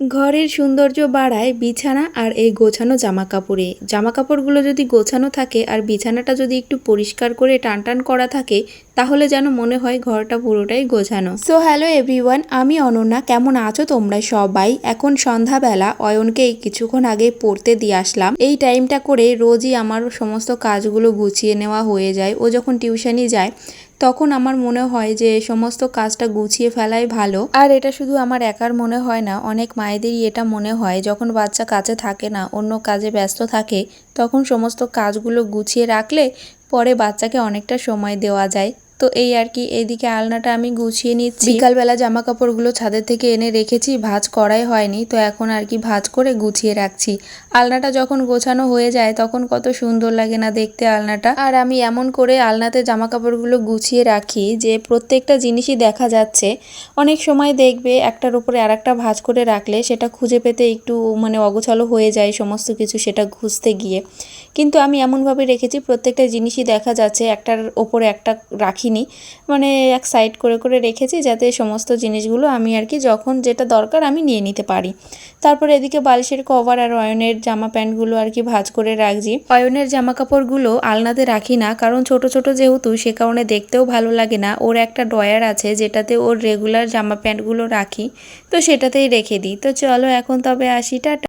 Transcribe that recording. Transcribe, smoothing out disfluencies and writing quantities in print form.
ঘরের সৌন্দর্য বাড়ায় বিছানা আর এই গোছানো জামাকাপড়ে। জামাকাপড়গুলো যদি গোছানো থাকে আর বিছানাটা যদি একটু পরিষ্কার করে টানটান করা থাকে তাহলে যেন মনে হয় ঘরটা পুরোটাই গোছানো। সো হ্যালো এভরিওয়ান, আমি অনন্যা। কেমন আছো তোমরা সবাই? এখন সন্ধ্যাবেলা অয়নকে কিছুক্ষণ আগে পড়তে দিয়ে আসলাম। এই টাইমটা করে রোজই আমার সমস্ত কাজগুলো গুছিয়ে নেওয়া হয়ে যায়। ও যখন টিউশনি যায় তখন আমার মনে হয় যে সমস্ত কাজটা গুছিয়ে ফেলাই ভালো। আর এটা শুধু আমার একার মনে হয় না, অনেক মায়েদেরই এটা মনে হয় যখন বাচ্চা কাছে থাকে না, অন্য কাজে ব্যস্ত থাকে, তখন সমস্ত কাজগুলো গুছিয়ে রাখলে পরে বাচ্চাকে অনেকটা সময় দেওয়া যায়। তো এই আর কি, এইদিকে আলনাটা আমি গুছিয়ে নিচ্ছি। বিকালবেলা জামা কাপড়গুলো ছাদের থেকে এনে রেখেছি, ভাঁজ করাই হয়নি, তো এখন আর কি ভাঁজ করে গুছিয়ে রাখছি। আলনাটা যখন গোছানো হয়ে যায় তখন কত সুন্দর লাগে না দেখতে আলনাটা। আর আমি এমন করে আলনাতে জামা কাপড়গুলো গুছিয়ে রাখি যে প্রত্যেকটা জিনিসই দেখা যাচ্ছে। অনেক সময় দেখবে একটার উপরে আর একটা ভাঁজ করে রাখলে সেটা খুঁজে পেতে একটু অগোছালো হয়ে যায় সমস্ত কিছু, সেটা খুঁজতে গিয়ে। কিন্তু আমি এমনভাবে রেখেছি প্রত্যেকটা জিনিসই দেখা যাচ্ছে, একটার ওপরে একটা রাখিনি, এক সাইড করে করে রেখেছি যাতে সমস্ত জিনিসগুলো আমি আর কি যখন যেটা দরকার আমি নিয়ে নিতে পারি। তারপরে এদিকে বালিশের কভার আর অয়নের জামা প্যান্টগুলো আর কি ভাঁজ করে রাখছি। অয়নের জামা কাপড়গুলো আলনাতে রাখি না, কারণ ছোট ছোট যেহেতু, সে কারণে দেখতেও ভালো লাগে না। ওর একটা ড্রয়ার আছে যেটাতে ওর রেগুলার জামা প্যান্টগুলো রাখি, তো সেটাতেই রেখে দিই। তো চলো এখন তবে আসি, টাটা।